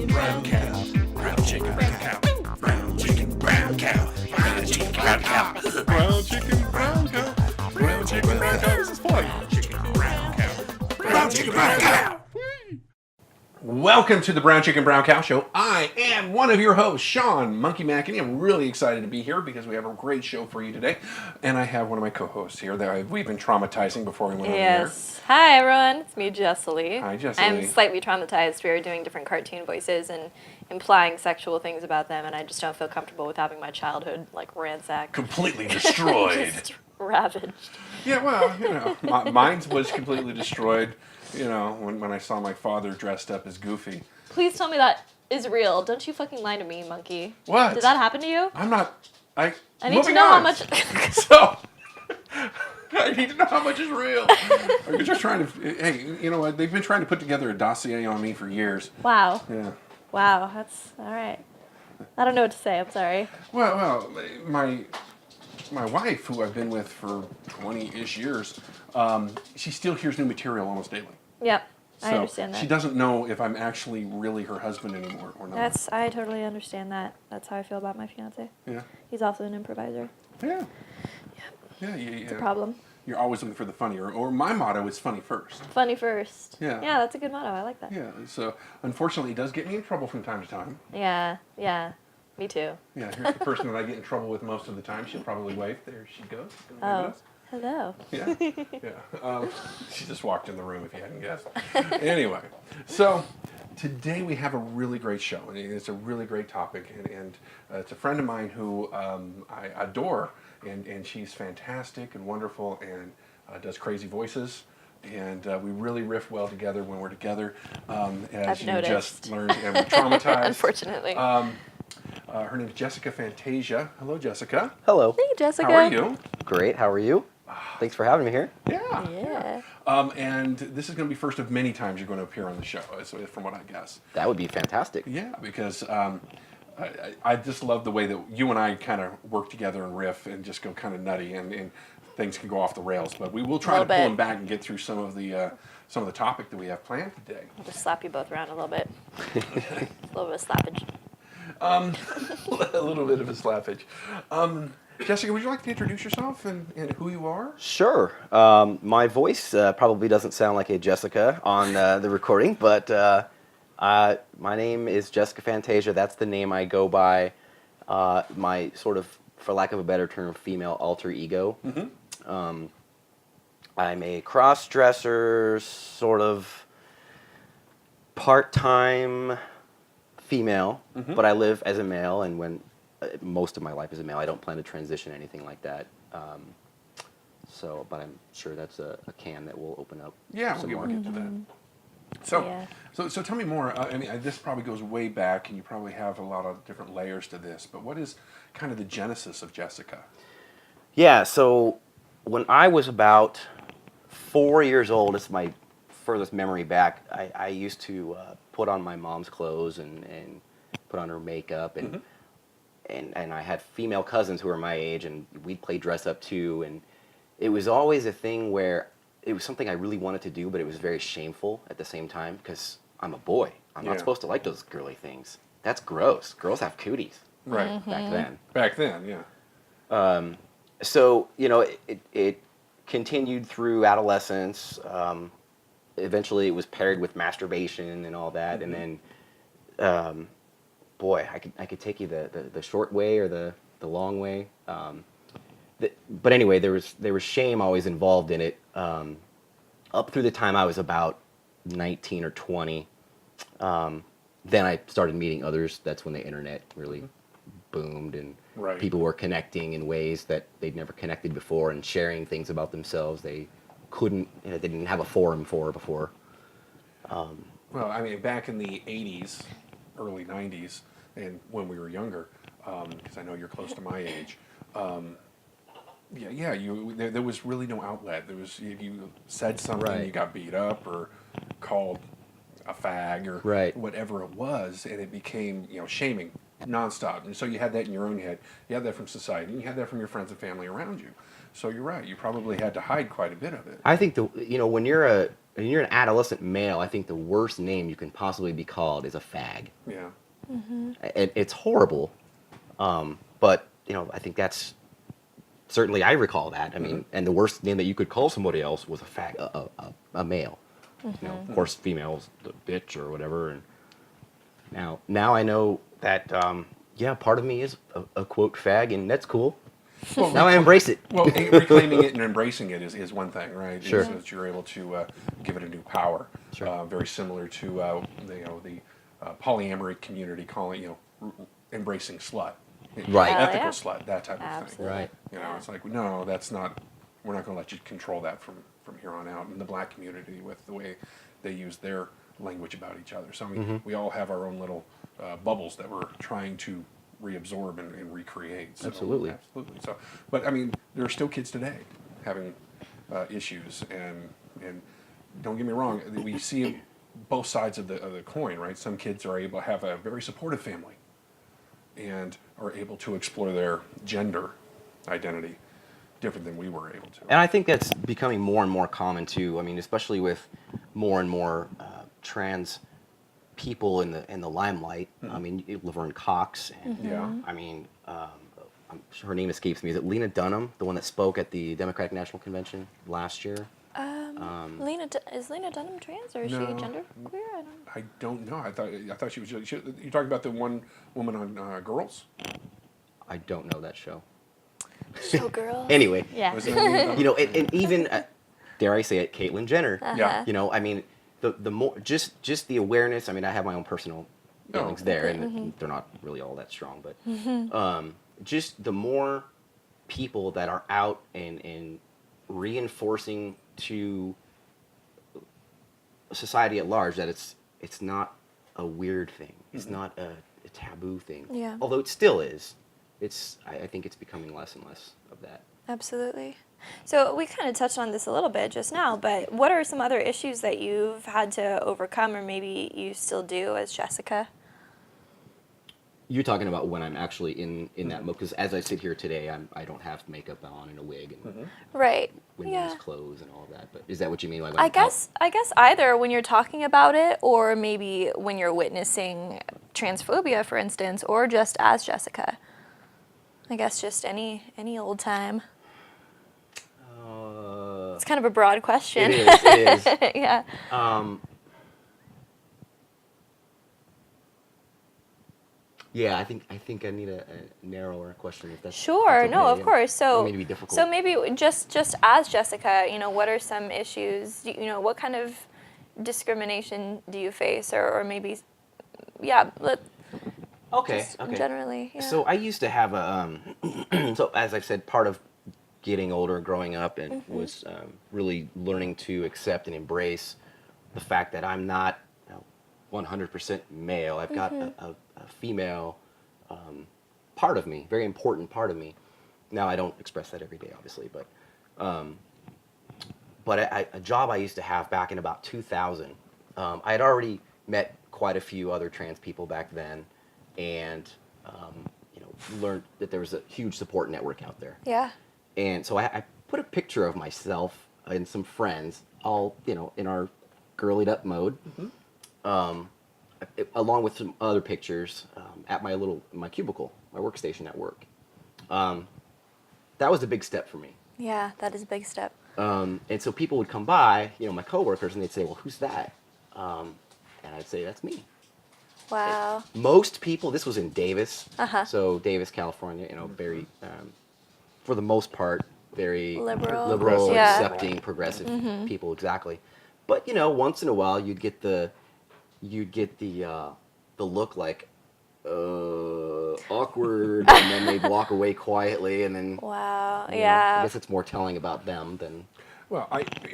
brown cow. Brown chicken, brown cow. Brown chicken, brown cow. Brown chicken, brown cow. Brown chicken, brown cow. Brown chicken, brown cow. This is fun. Chicken, brown cow. Brown chicken, brown cow. Welcome to the Brown Chicken Brown Cow Show. I am one of your hosts, Sean Monkey Mackany. I'm really excited to be here because we have a great show for you today. And I have one of my co-hosts here that we've been traumatizing before we went on the air. Yes. Hi, everyone. It's me, Jessica. Hi, Jessica. I'm slightly traumatized. We are doing different cartoon voices and implying sexual things about them, and I just don't feel comfortable with having my childhood, ransacked. Completely destroyed. Just ravaged. Yeah, well, mine was completely destroyed, when I saw my father dressed up as Goofy. Please tell me that is real. Don't you fucking lie to me, monkey. What? Did that happen to you? I'm not... I need to know how much... So... I need to know how much is real. You're just trying to... Hey, you know what? They've been trying to put together a dossier on me for years. Wow. Yeah. Wow, that's... All right. I don't know what to say. I'm sorry. Well, my wife, who I've been with for 20-ish years, she still hears new material almost daily. Yep. So I understand that. She doesn't know if I'm actually really her husband anymore or not. I totally understand that. That's how I feel about my fiance. Yeah. He's also an improviser. Yeah. Yep. Yeah. It's a problem. You're always looking for the funny, or my motto is funny first. Funny first. Yeah. Yeah, that's a good motto. I like that. Yeah. So unfortunately, it does get me in trouble from time to time. Yeah. Me too. Yeah. Here's the person that I get in trouble with most of the time. She'll probably wave. There she goes. Oh. Hello. Yeah. She just walked in the room if you hadn't guessed. Anyway, so today we have a really great show, and it's a really great topic, and it's a friend of mine who I adore, and she's fantastic and wonderful and does crazy voices, and we really riff well together when we're together, as I've you noticed. Just learned, and we're traumatized. Unfortunately. Her name is Jessica Fantasia. Hello, Jessica. Hello. Hey, Jessica. How are you? Great. How are you? Thanks for having me here. Yeah. And this is going to be first of many times you're going to appear on the show, from what I guess. That would be fantastic. Yeah, because I just love the way that you and I kind of work together and riff and just go kind of nutty, and things can go off the rails. But we will try to pull them back and get through some of the topic that we have planned today. I'll just slap you both around a little bit. A little bit of slappage. A little bit of a slappage. Jessica, would you like to introduce yourself and who you are? Sure. My voice probably doesn't sound like a Jessica on the recording, but my name is Jessica Fantasia. That's the name I go by. My sort of, for lack of a better term, female alter ego. Mm-hmm. I'm a cross-dresser, sort of part-time female, mm-hmm. but I live as a male, and when most of my life as a male, I don't plan to transition anything like that. But I'm sure that's a can that will open up. Yeah, we'll get to that. So tell me more. This probably goes way back, and you probably have a lot of different layers to this. But what is kind of the genesis of Jessica? Yeah. So when I was about 4 years old, it's my furthest memory back. I used to put on my mom's clothes and put on her makeup, and mm-hmm. and I had female cousins who were my age, and we'd play dress up too. And it was always a thing where it was something I really wanted to do, but it was very shameful at the same time because I'm a boy. I'm not supposed to like those girly things. That's gross. Girls have cooties. Right. Mm-hmm. Back then, yeah. So, it continued through adolescence. Eventually it was paired with masturbation and all that. Mm-hmm. And then, I could take you the short way or the long way. But anyway, there was shame always involved in it. Up through the time I was about 19 or 20. Then I started meeting others. That's when the internet really boomed, and people were connecting in ways that they'd never connected before, and sharing things about themselves they couldn't, they didn't have a forum for before. Back in the 80s, early 90s, and when we were younger, because I know you're close to my age, there was really no outlet. There was, if you said something, you got beat up or called a fag or whatever it was, and it became shaming nonstop. And so you had that in your own head. You had that from society, and you had that from your friends and family around you. So you're right. You probably had to hide quite a bit of it. I think when you're when you're an adolescent male, I think the worst name you can possibly be called is a fag. Yeah. It's horrible, but I think that's certainly I recall that. I mean, and the worst name that you could call somebody else was a fag, a male. Of course, females, the bitch or whatever. And now I know that part of me is a quote fag, and that's cool. Well, Now I embrace it. Well, reclaiming it and embracing it is one thing, right? Sure. So that you're able to give it a new power. Sure. Very similar to the polyamory community calling embracing slut, Right. Hell ethical yeah. slut, that type of thing. Absolutely. Right. It's like no, that's not. We're not going to let you control that from here on out. In the black community, with the way they use their language about each other, so I mean, we all have our own little bubbles that we're trying to reabsorb and recreate. So, Absolutely. So, but I mean, there are still kids today having issues, and don't get me wrong, we see both sides of the coin, right? Some kids are able to have a very supportive family and are able to explore their gender identity different than we were able to. And I think that's becoming more and more common too. I mean, especially with more and more trans people in the limelight. I mean, Laverne Cox, and Yeah. I mean, her name escapes me. Is it Lena Dunham, the one that spoke at the Democratic National Convention last year? Is Lena Dunham trans or is she No. genderqueer? I don't know. I thought she was. You're talking about the one woman on Girls? I don't know that show. Showgirl. Anyway, Yeah. Was it Lena Dunham? and even dare I say it, Caitlyn Jenner. Yeah. I mean, the more just the awareness. I mean, I have my own personal feelings there, and they're not really all that strong. But just the more people that are out and reinforcing to society at large that it's not a weird thing. It's not a taboo thing. Yeah. Although it still is. I think it's becoming less and less of that. Absolutely. So we kind of touched on this a little bit just now, but what are some other issues that you've had to overcome or maybe you still do as Jessica? You're talking about when I'm actually in that mode, because as I sit here today, I don't have makeup on and a wig and Right. women's clothes and all of that. But is that what you mean? Like I guess either when you're talking about it or maybe when you're witnessing transphobia, for instance, or just as Jessica. I guess just any old time. It's kind of a broad question. It is. Yeah. Yeah, I think I need a narrower question if that's Sure. that's No, okay. of course. So, Don't mean to be difficult. so maybe just as Jessica, what are some issues? What kind of discrimination do you face, or maybe, okay. generally. Yeah. So I used to have a so as I've said, part of getting older, growing up, and was really learning to accept and embrace the fact that I'm not 100% male. I've got a female part of me, very important part of me. Now I don't express that every day, obviously, but a job I used to have back in about 2000, I had already met quite a few other trans people back then, and learned that there was a huge support network out there. Yeah. And so I put a picture of myself and some friends, all in our girlied up mode, along with some other pictures at my cubicle, my workstation at work. That was a big step for me. Yeah, that is a big step. And so people would come by, my coworkers, and they'd say, "Well, who's that?" And I'd say, "That's me." Wow. Most people, this was in Davis, Uh-huh. so Davis, California, very, for the most part, very Liberal. Yeah. accepting, progressive people, exactly. But once in a while, you'd get the look like awkward, and then they'd walk away quietly, and then Wow. I Yeah. guess it's more telling about them than. Well,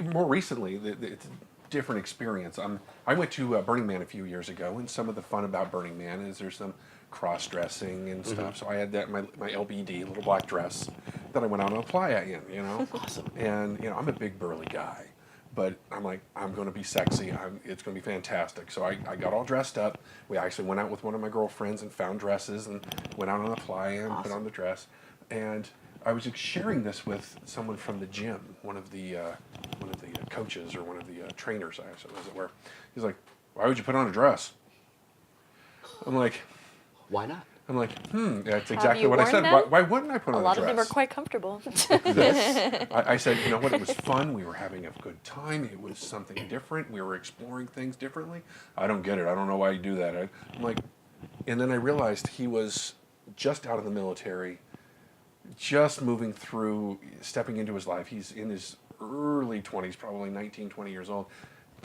more recently, it's a different experience. I went to Burning Man a few years ago, and some of the fun about Burning Man is there's some cross-dressing and stuff. So I had that my LBD, little black dress, that I went out on a playa in. Awesome. And I'm a big burly guy, but I'm like, I'm going to be sexy. It's going to be fantastic. So I got all dressed up. We actually went out with one of my girlfriends and found dresses and went out on a playa and put on the dress. And I was sharing this with someone from the gym, one of the coaches or one of the trainers, I suppose it were. He's like, "Why would you put on a dress?" I'm like, Why not? that's exactly you what I worn said. them? Why wouldn't I put A on a lot dress? of them are quite comfortable. I said, you know what, it was fun. We were having a good time. It was something different. We were exploring things differently. I don't get it. I don't know why you do that. I'm like, and then I realized he was just out of the military, just moving through, stepping into his life. He's in his early 20s, probably 19, 20 years old.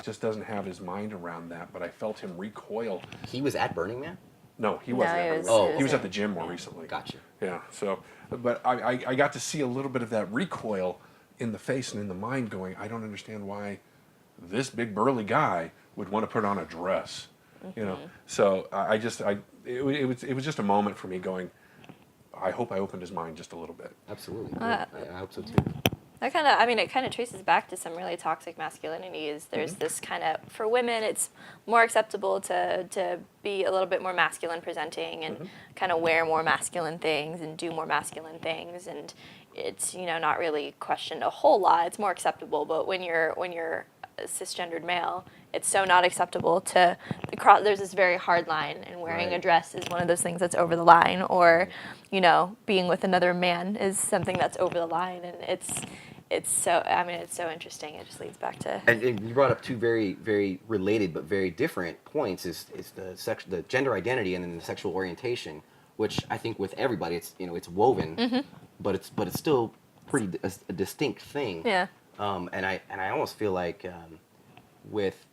Just doesn't have his mind around that, but I felt him recoil. He was at Burning Man? No, he No, wasn't. he at was- Burning Man. he He was was at at- the gym more recently. Gotcha. Yeah, so, but I got to see a little bit of that recoil in the face and in the mind going, I don't understand why this big burly guy would want to put on a dress, you know? So it was just a moment for me going, I hope I opened his mind just a little bit. Absolutely. Uh, I hope so too. It kind of traces back to some really toxic masculinities. There's this kind of, for women, it's more acceptable to be a little bit more masculine presenting and kind of wear more masculine things and do more masculine things, and it's, you know, not really questioned a whole lot. It's more acceptable, but when you're a cisgendered male, it's so not acceptable to there's this very hard line, and wearing a Right. dress is one of those things that's over the line, or, you know, being with another man is something that's over the line, and it's so interesting. It just leads back to And you brought up two very, very related but very different points: is the gender identity and then the sexual orientation, which I think with everybody it's woven, but it's still pretty a distinct thing. yeah. And I almost feel like with,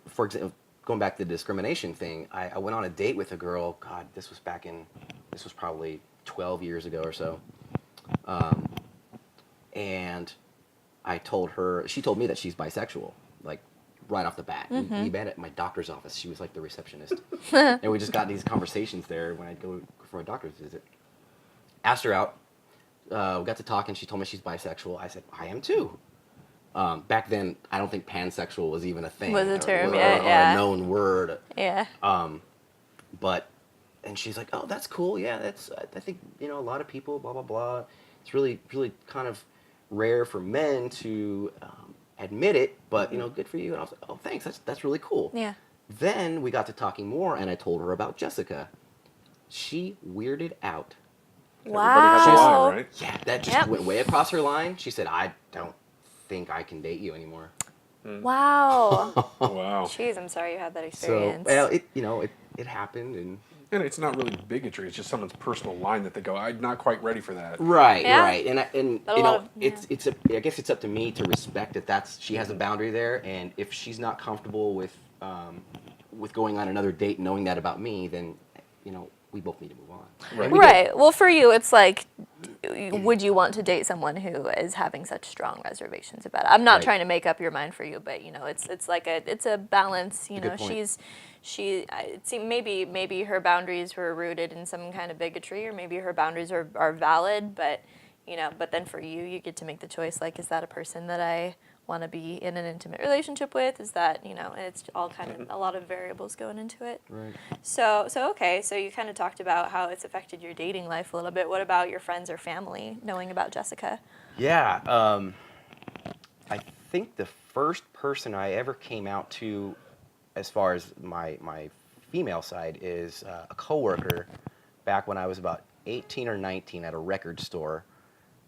for example, going back to the discrimination thing, I went on a date with a girl. God, this was probably 12 years ago or so. And she told me that she's bisexual, like right off the bat. We met at my doctor's office. She was like the receptionist. And we just got these conversations there when I'd go for a doctor's visit. Asked her out. We got to talking. She told me she's bisexual. I said, I am too. Back then, I don't think pansexual was even a thing. Was a term, or yeah. a known word. Yeah. And she's like, oh, that's cool. Yeah, I think, a lot of people, blah, blah, blah. It's really, really kind of rare for men to admit it, but, good for you. And I was like, oh, thanks. That's really cool. Yeah. Then we got to talking more, and I told her about Jessica. She weirded out. Everybody has a Wow. line, right? Yeah, that just went way across her line. She said, I don't think I can date you anymore. Wow. Wow. Jeez, I'm sorry you had that So, experience. well, it happened, and And it's not really bigotry. It's just someone's personal line that they go, I'm not quite ready for that. right, Yeah. right, and But a lot of- I guess it's up to me to respect that she has a boundary there, and if she's not comfortable with going on another date, knowing that about me, then we both need to move on. Right. Right. Well, for you, it's like, would you want to date someone who is having such strong reservations about it? I'm not Right. trying to make up your mind for you, but it's like it's a balance. You know, Good point. it seems maybe her boundaries were rooted in some kind of bigotry, or maybe her boundaries are valid, but but then for you, you get to make the choice. Like, is that a person that I want to be in an intimate relationship with? Is that and it's all kind of a lot of variables going into it. Right. So okay, so you kind of talked about how it's affected your dating life a little bit. What about your friends or family knowing about Jessica? Yeah, I think the first person I ever came out to, as far as my female side, is a coworker back when I was about 18 or 19 at a record store.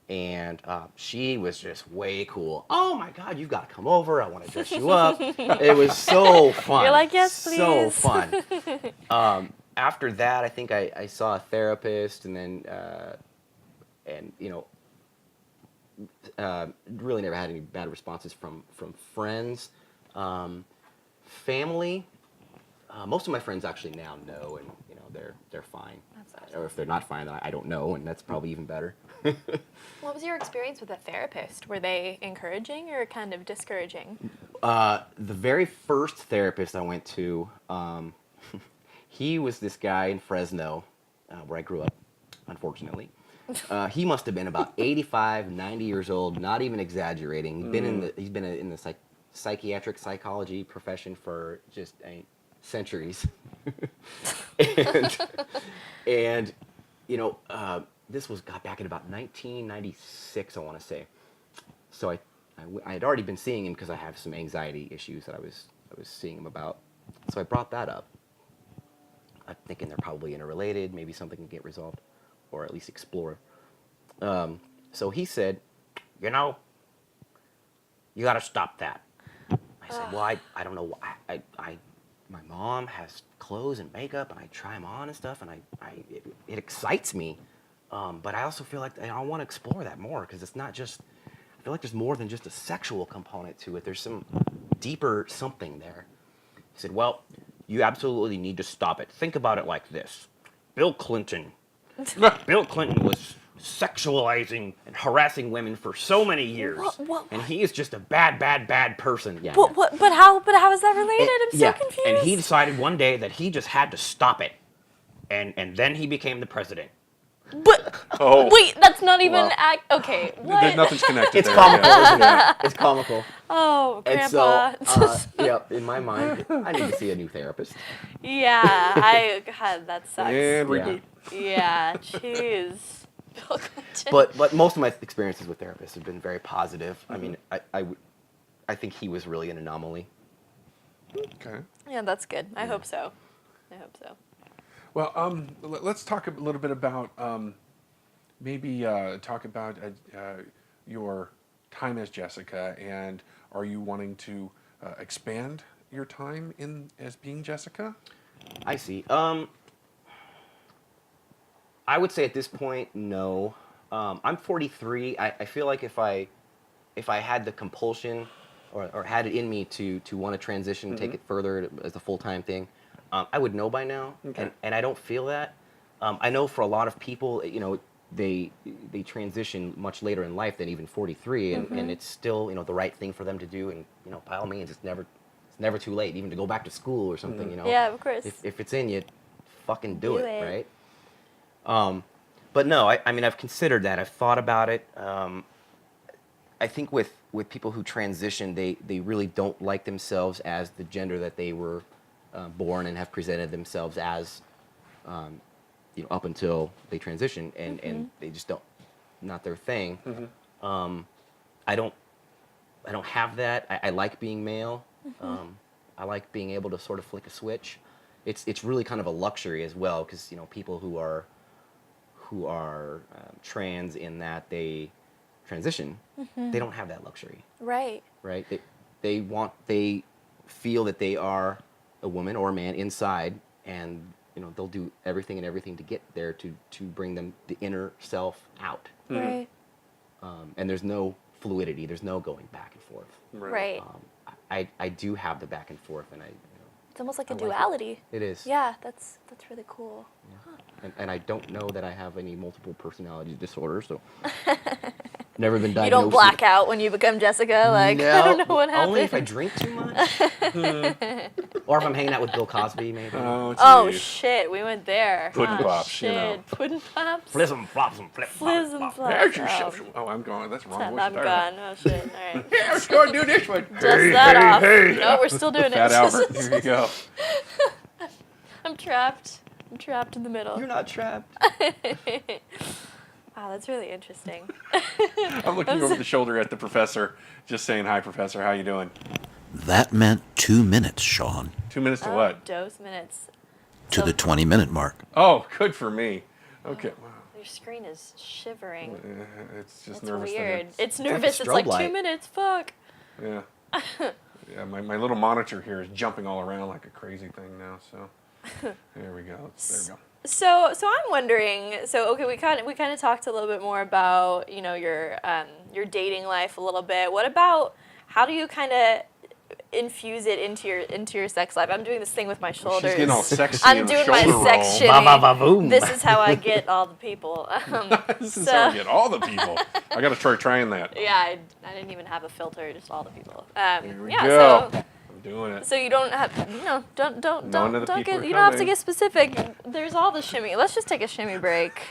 And she was just way cool. Oh my God, you've got to come over. I want to dress you up. It was so fun. You're like, yes, So please. fun. After that, I think I saw a therapist, and then, really never had any bad responses from friends. Family, most of my friends actually now know, and they're fine. That's awesome. Or if they're not fine, then I don't know, and that's probably even better. What was your experience with a therapist? Were they encouraging or kind of discouraging? The very first therapist I went to, he was this guy in Fresno, where I grew up, unfortunately. He must have been about 85, 90 years old, not even exaggerating. He's been in the psychiatric psychology profession for just centuries. and this got back in about 1996, I want to say. So I had already been seeing him because I have some anxiety issues that I was seeing him about. So I brought that up. I'm thinking they're probably interrelated. Maybe something can get resolved, or at least explore. So he said, you know, you got to stop that. I said, well, I don't know. My mom has clothes and makeup, and I try them on and stuff, and it excites me. But I also feel like I want to explore that more because it's not just. I feel like there's more than just a sexual component to it. There's some deeper something there. He said, well, you absolutely need to stop it. Think about it like this. Bill Clinton was sexualizing and harassing women for so many years. What? And he is just a bad person. Yeah. But how is that related? I'm so confused. And he decided one day that he just had to stop it. And then he became the president. But Oh. wait, that's not even Well, okay. What? There's nothing's connected It's there. comical, yeah. isn't it? It's comical. Oh, And Grandpa. so, in my mind, I need to see a new therapist. Yeah, God, that sucks. And Yeah. reboot. Yeah, jeez. Bill Clinton. But most of my experiences with therapists have been very positive. I mean, I think he was really an anomaly. Okay. Yeah, that's good. I hope so. I hope so. Well, let's talk a little bit about maybe talk about your time as Jessica, and are you wanting to expand your time as being Jessica? I see. I would say at this point, no. I'm 43. I feel like if I had the compulsion or had it in me to want to transition, take it further as a full-time thing, I would know by now. Okay. And I don't feel that. I know for a lot of people, they transition much later in life than even 43, and it's still the right thing for them to do. And by all means, it's never too late, even to go back to school or something. Yeah, of course. If it's in you, fucking do Do it, it. right? But no, I mean, I've considered that. I've thought about it. I think with people who transition, they really don't like themselves as the gender that they were born and have presented themselves as, up until they transition, and they just not their thing. I don't have that. I like being male. I like being able to sort of flick a switch. It's really kind of a luxury as well, because people who are trans in that they transition, they don't have that luxury. Right. Right? They feel that they are a woman or a man inside, and they'll do everything to get there to bring them the inner self out. Right. And there's no fluidity. There's no going back and forth. Right. I do have the back and forth, and It's almost like a I like it. duality. it is. Yeah, that's really cool. And I don't know that I have any multiple personality disorder, so never been diagnosed. You don't black out when you become Jessica, like No, I don't know what happened. only if I drink too much, or if I'm hanging out with Bill Cosby, maybe. Oh shit, we went there. Puddin' Oh, pops, shit. Puddin' pops. Flizzum, flopsum, flip, Flizzum flop, flop. flops. Oh, I'm going. That's wrong. I'm gone. Oh shit. All right. Yeah, let's go and do this one. Dust that off. No, we're still doing Fat it. Albert. Here you go. I'm trapped. I'm trapped in the middle. You're not trapped. Wow, that's really interesting. I'm looking over the shoulder at the professor, just saying, "Hi, professor. How you doing?" That meant 2 minutes, Sean, 2 minutes to what? Dose minutes. to the 20-minute mark. Oh, good for me. Okay. Wow. Your screen is shivering. It's just That's nervous. weird. That It's nervous. It's strobe like 2 light. minutes. Fuck. yeah. Yeah. My little monitor here is jumping all around like a crazy thing now. So there we go. There we go. So I'm wondering. So okay, we kind of talked a little bit more about your dating life a little bit. What about how do you kind of infuse it into your sex life? I'm doing this thing with my shoulders. She's getting all sexy. I'm in the doing my shoulder sex roll. shimmy. Ba-ba-ba-boom. This is how I get all the people. This is how we get all the people. I got to try trying that. Yeah, I didn't even have a filter, just all the people. Here we yeah, go. so I'm doing it. so you don't have don't None of the don't people get are you don't have to coming. get specific. There's all the shimmy. Let's just take a shimmy break.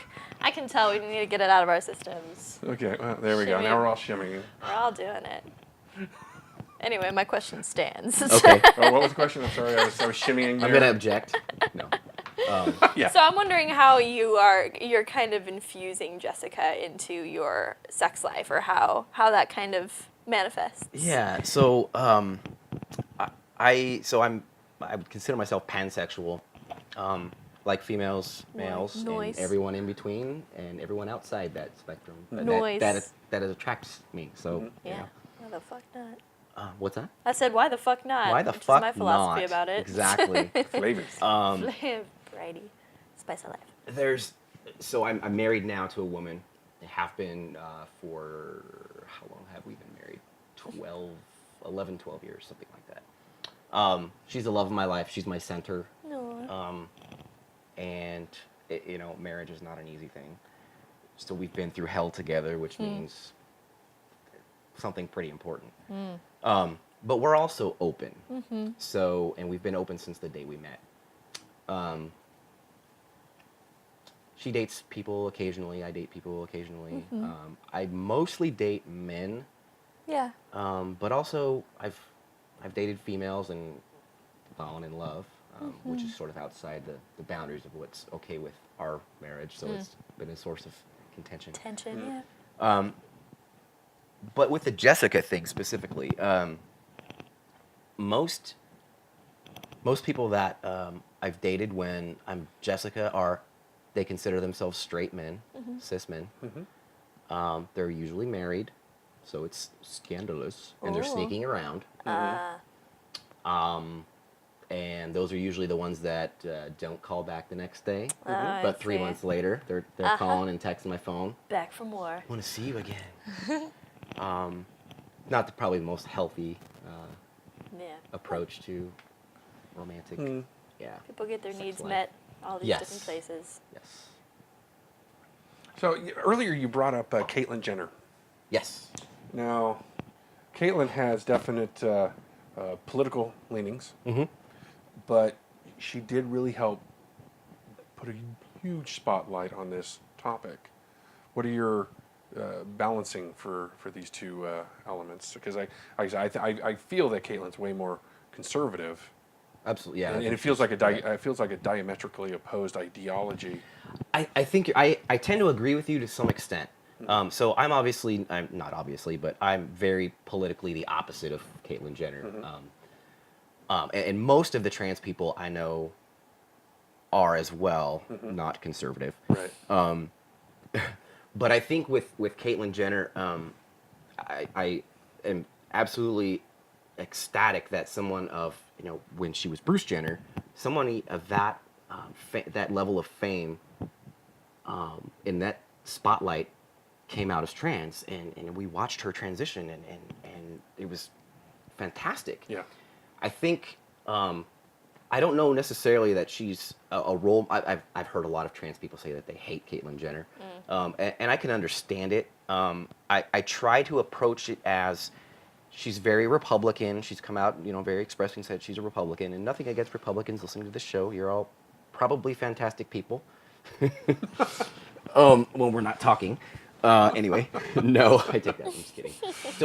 I can tell we need to get it out of our systems. Okay, well, there we go. Shimmy. Now we're all shimmying. We're all doing it. Anyway, my question stands. Okay, Oh, what was the question? I'm sorry. I was shimmying there. I'm gonna object. No. Yeah. So I'm wondering how you're kind of infusing Jessica into your sex life, or how that kind of manifests. Yeah. So I would consider myself pansexual. Like females, males, Noise. and everyone in between, and everyone outside that spectrum. But Noise. that attracts me. So Yeah. Why the fuck not? what's that? I said, why the fuck not? Why the which fuck is my philosophy not? about it. Exactly. Flavors. Variety. Spice of life. So I'm married now to a woman. I have been for, how long have we been married? 11, 12 years, something like that. She's the love of my life. She's my center. No. And marriage is not an easy thing. So we've been through hell together, which means something pretty important. But we're also open. So, and we've been open since the day we met. She dates people occasionally. I date people occasionally. I mostly date men. Yeah. But also I've dated females and fallen in love. Which is sort of outside the boundaries of what's okay with our marriage, so it's been a source of contention. Yeah. But with the Jessica thing specifically, most people that I've dated when I'm Jessica they consider themselves straight men, cis men. They're usually married, so it's scandalous, and they're sneaking around. And those are usually the ones that don't call back the next day. But 3 months later, they're calling and texting my phone. Back for more. Want to see you again. Not probably the most healthy approach to romantic. Yeah. People get their sex needs life. met all these Yes. different places. Yes. So earlier you brought up Caitlyn Jenner. Yes. Now, Caitlyn has definite political leanings, but she did really help put a huge spotlight on this topic. What are your balancing for these two elements? Because I feel that Caitlyn's way more conservative. Absolutely. Yeah. And it feels like a diametrically opposed ideology. I think I tend to agree with you to some extent. So I'm not obviously, but I'm very politically the opposite of Caitlyn Jenner. And most of the trans people I know are as well, not conservative. Right. But I think with Caitlyn Jenner, I am absolutely ecstatic that someone of, when she was Bruce Jenner, someone of that that level of fame in that spotlight came out as trans, and we watched her transition, and it was fantastic. Yeah. I think I don't know necessarily that she's a role. I've heard a lot of trans people say that they hate Caitlyn Jenner, and I can understand it. I try to approach it as she's very Republican. She's come out, very expressive and said she's a Republican, and nothing against Republicans listening to this show. You're all probably fantastic people. When we're not talking. Anyway, no, I take that. I'm just kidding.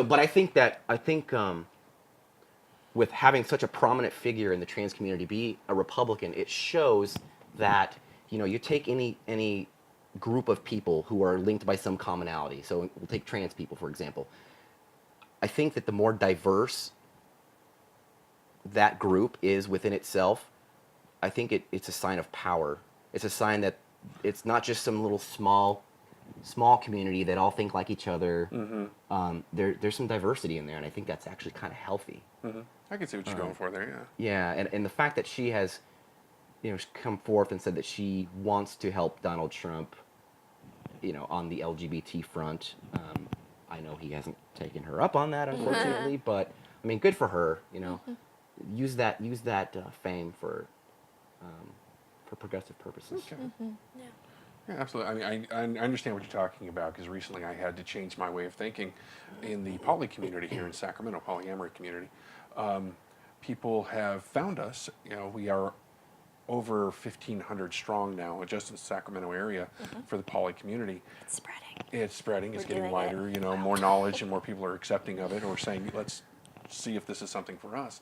But I think with having such a prominent figure in the trans community be a Republican, it shows that, you take any group of people who are linked by some commonality. So we'll take trans people, for example. I think that the more diverse that group is within itself, I think it's a sign of power. It's a sign that it's not just some little small community that all think like each other. There's some diversity in there, and I think that's actually kind of healthy. I can see what you're going for there, yeah. Yeah, and the fact that she has, come forth and said that she wants to help Donald Trump, on the LGBT front. I know he hasn't taken her up on that, unfortunately, but I mean, good for her. Use that fame for progressive purposes. Okay. Yeah, absolutely. I mean, I understand what you're talking about, because recently I had to change my way of thinking in the poly community here in Sacramento, polyamory community. People have found us. We are over 1,500 strong now, just in the Sacramento area, for the poly community. It's spreading. It's spreading. It's We're getting doing wider. it. More knowledge, and more people are accepting of it, or saying, let's see if this is something for us.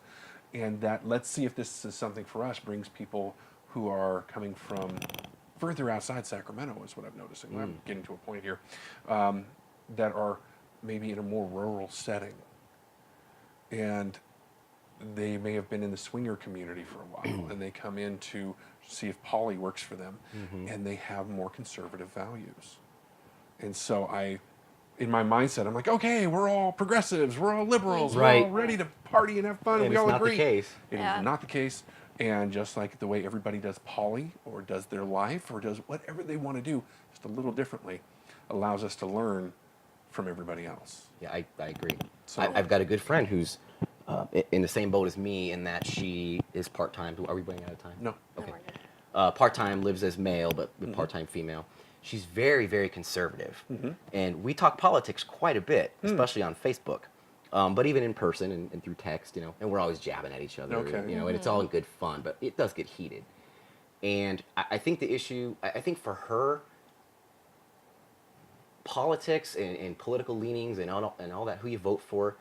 And that let's see if this is something for us brings people who are coming from further outside Sacramento, is what I'm noticing. I'm getting to a point here, that are maybe in a more rural setting. and they may have been in the swinger community for a while, and they come in to see if poly works for them, and they have more conservative values. And so in my mindset, I'm like, okay, we're all progressives, we're all liberals, we're all ready to party and have fun, and we all agree. It's not the case. It is not the case. And just like the way everybody does poly or does their life or does whatever they want to do, just a little differently, allows us to learn from everybody else. Yeah, I agree. So- I've got a good friend who's in the same boat as me in that she is part-time. Are we running out of time? No. Okay. Part-time, lives as male, but part-time female. She's very, very conservative. And we talk politics quite a bit, especially on Facebook. But even in person and through text, you know, and we're always jabbing at each other, Okay. you know, and it's all in good fun, but it does get heated. And I think the issue, I think for her, politics and political leanings and all that, who you vote for,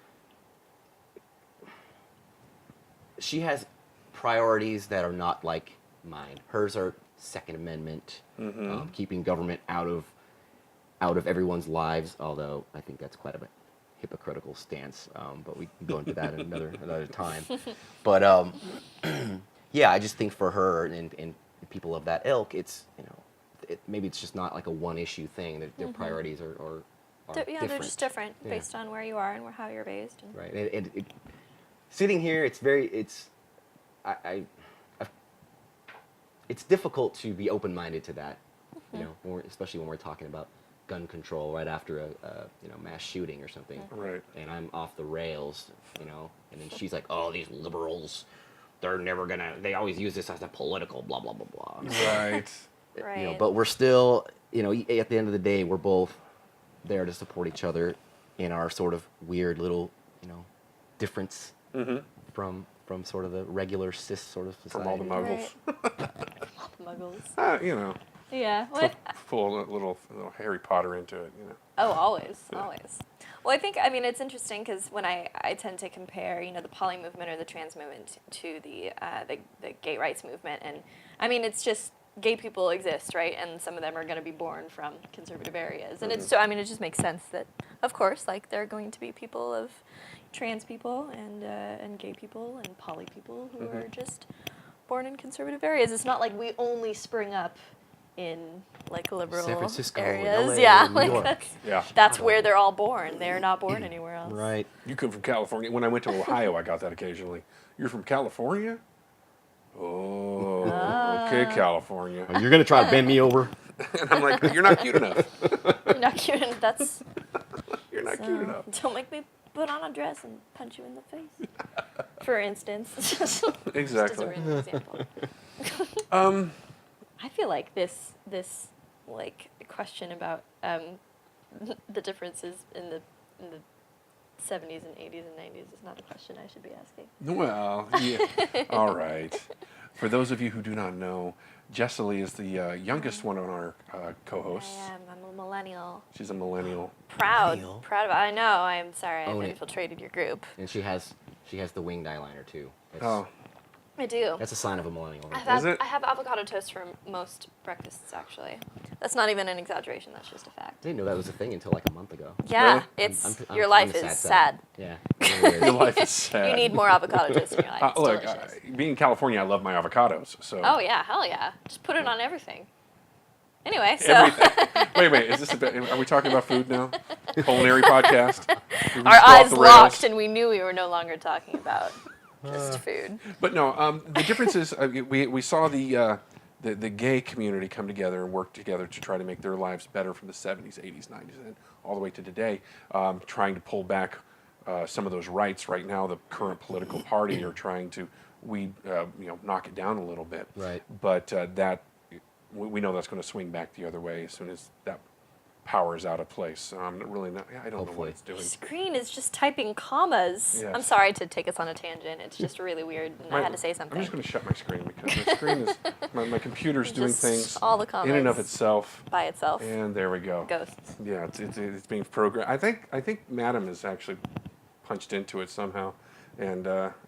she has priorities that are not like mine. Hers are Second Amendment, keeping government out of everyone's lives, although I think that's quite a hypocritical stance, but we can go into that another time. But yeah, I just think for her and people of that ilk, it's, you know, maybe it's just not like a one issue thing. Their priorities are different. They're just different based on where you are and how you're raised. And Right, and sitting here, it's difficult to be open-minded to that, you know, especially when we're talking about gun control right after a mass shooting or something. Right. And I'm off the rails, you know, and then she's like, oh, these liberals, they're never gonna, they always use this as a political blah, blah, blah, blah. Right. Right. You know, but we're still, you know, at the end of the day, we're both there to support each other in our sort of weird little, you know, difference from sort of the regular cis sort of society. From all the muggles. Muggles. You know, Yeah. Well, full little Harry Potter into it, you know. oh, always. Well, I mean, it's interesting because when I tend to compare, you know, the poly movement or the trans movement to the gay rights movement, and I mean, it's just gay people exist, right? And some of them are going to be born from conservative areas, and it's so. I mean, it just makes sense that, of course, like there are going to be people of trans people and gay people and poly people who are just born in conservative areas. It's not like we only spring up in like liberal San Francisco, areas. LA, yeah, New like York. that's where they're all born. They're not born anywhere else. Right. You come from California. When I went to Ohio, I got that occasionally. You're from California? Oh, okay, California. You're going to try to bend me over? And I'm like, you're not cute enough. You're not cute. That's You're not cute enough. Don't make me put on a dress and punch you in the face. For instance. Just as a random example. I feel like this like question about the differences in the 70s and 80s and 90s is not a question I should be asking. Well, yeah. All right. For those of you who do not know, Jessica is the youngest one on our co-hosts. I am. I'm a millennial. She's a millennial. Proud of it. I know. I'm sorry. Own I've it. infiltrated your group. And she has the winged eyeliner too. Oh, I do. That's a sign of a millennial. Right? Is it? I have avocado toast for most breakfasts, actually. That's not even an exaggeration. That's just a fact. I didn't know that was a thing until like a month ago. Yeah, Really? your I'm life the is sad. Yeah. your life is sad. You need more avocado toast in your life. It's Look, delicious. being in California, I love my avocados. So. Oh yeah, hell yeah! Just put it on everything. Anyway, so Everything. Wait, is this are we talking about food now? Culinary podcast? Did we our just go off eyes the locked, rails? and we knew we were no longer talking about just food. But no, the difference is we saw the gay community come together and work together to try to make their lives better from the 70s, 80s, 90s, and all the way to today, trying to pull back some of those rights. Right now, the current political party are trying to knock it down a little bit. Right. But we know that's going to swing back the other way as soon as that power is out of place. I don't know what Hopefully. it's doing. Screen is just typing commas. Yes. I'm sorry to take us on a tangent. It's just really weird, and I had to say something. I'm just going to shut my screen because my screen is my computer's doing Just things all the in and of comments. itself. By itself. And there we go. Ghosts. Yeah, it's being programmed. I think Madam has actually punched into it somehow, and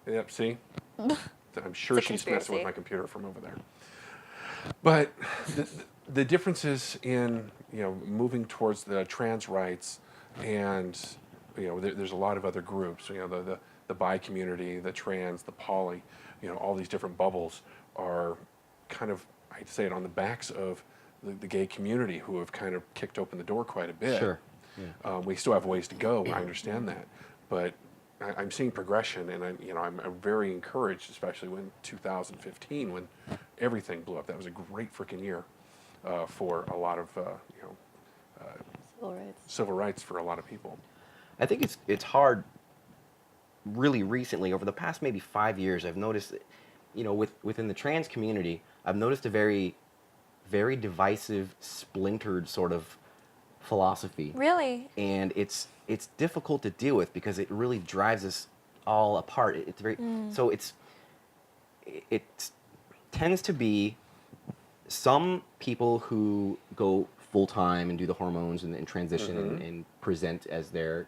yep. See, I'm sure It's a she's messing with conspiracy. my computer from over there. But the differences in moving towards the trans rights, and there's a lot of other groups. The the bi community, the trans, the poly, all these different bubbles are kind of, I hate to say it, on the backs of the gay community, who have kind of kicked open the door quite a bit. Sure. Yeah. We still have ways to go. I understand that, but I'm seeing progression, and I'm very encouraged, especially when 2015, when everything blew up. That was a great freaking year for a lot of Civil rights. civil rights for a lot of people. I think it's hard. Really recently, over the past maybe 5 years, I've noticed that, within the trans community, I've noticed a very, very divisive, splintered sort of philosophy. Really? And it's difficult to deal with because it really drives us all apart. It's very so it tends to be some people who go full time and do the hormones and transition and present as their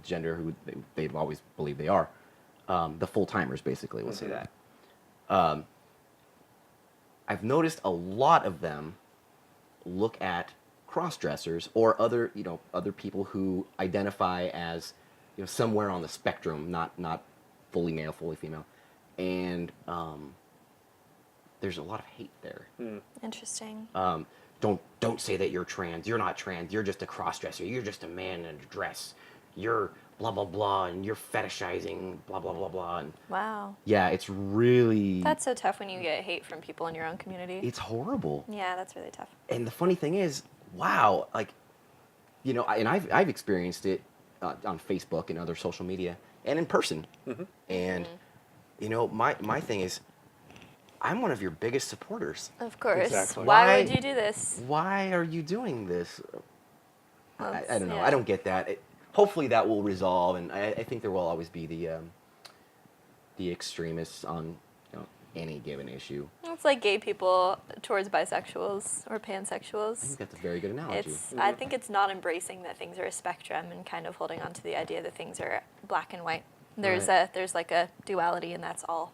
gender who they've always believed they are, the full timers basically. We'll say that. I've noticed a lot of them look at cross-dressers or other people who identify as somewhere on the spectrum, not fully male, fully female, and there's a lot of hate there. Interesting. Don't say that you're trans. You're not trans. You're just a cross-dresser. You're just a man in a dress. You're blah blah blah, and you're fetishizing blah blah blah blah. And Wow. yeah, it's really That's so tough when you get hate from people in your own community. it's horrible. Yeah, that's really tough. And the funny thing is, wow, like, and I've experienced it on Facebook and other social media and in person. And my thing is, I'm one of your biggest supporters. Of course. Exactly. Why would you do this? Why are you doing this? I don't know. yeah. I don't get that. Hopefully that will resolve, and I think there will always be the extremists on any given issue. It's like gay people towards bisexuals or I pansexuals. think that's a very good analogy. I think it's not embracing that things are a spectrum and kind of holding on to the idea that things are black and white. There's like a duality, and that's all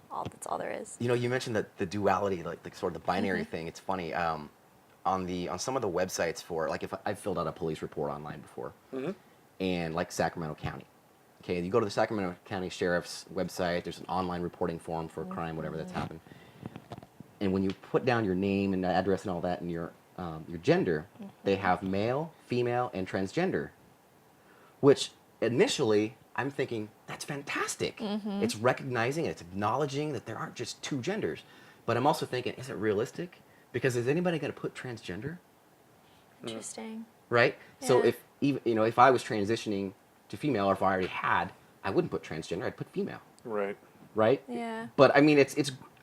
there is. You mentioned that the duality, like the sort of the binary thing. It's funny. On some of the websites for, like, if I've filled out a police report online before, and like Sacramento County. Okay, you go to the Sacramento County Sheriff's website. There's an online reporting form for a crime, whatever that's happened. And when you put down your name and address and all that and your gender, they have male, female, and transgender. Which initially I'm thinking that's fantastic. It's recognizing, it's acknowledging that there aren't just two genders. But I'm also thinking, is it realistic? Because is anybody going to put transgender? Interesting. Right? So Yeah. if I was transitioning to female, or if I already had, I wouldn't put transgender. I'd put female. Right. Right? Yeah. But I mean,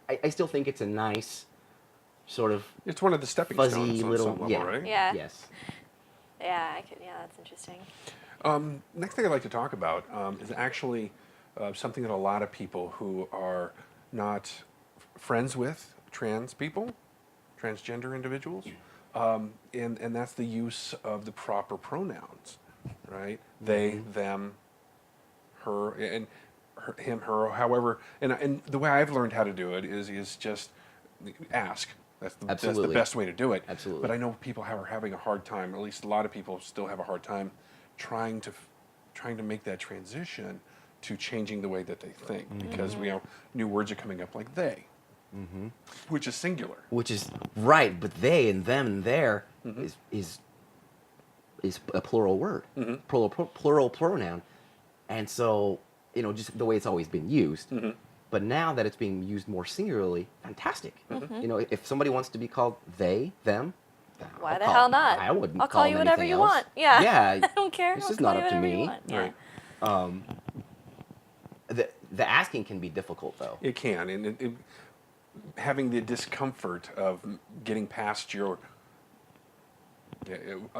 I still think it's a nice sort of It's one of the stepping fuzzy stones on little some level, right? Yeah. Yes. Yeah, that's interesting. Next thing I'd like to talk about is actually something that a lot of people who are not friends with trans people, transgender individuals, and that's the use of the proper pronouns, right? They, them, her, and him, her, however. And the way I've learned how to do it is just ask. That's the Absolutely. best way to do it. Absolutely. But I know people are having a hard time, or at least a lot of people still have a hard time trying to make that transition to changing the way that they think, because new words are coming up like they, which is singular. Which is right, but they and them and their is a plural word, plural pronoun, and so just the way it's always been used. But now that it's being used more singularly, fantastic. If somebody wants to be called they, them, Why I'll the call- hell not? I wouldn't I'll call you them whatever anything you else. want. Yeah. Yeah. I don't care. This I'll is call not you up to whatever you me. want. Yeah. Right. The asking can be difficult though. It can, and having the discomfort of getting past your,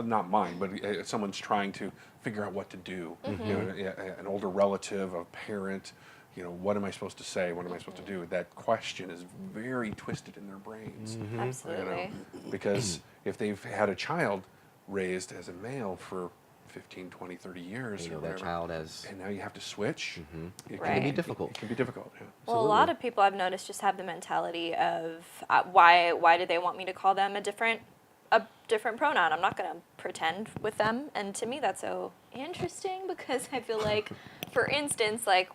not mine, but someone's trying to figure out what to do. An older relative, a parent, what am I supposed to say? What am I supposed to do? That question is very twisted in their brains. Absolutely. Because if they've had a child raised as a male for 15, 20, 30 years, or That whatever, child as and now you have to switch, it Right. can be difficult. It can be difficult, yeah. Well, a lot of people I've noticed just have the mentality of why do they want me to call them a different a different pronoun. I'm not going to pretend with them. And to me, that's so interesting because I feel like, for instance, like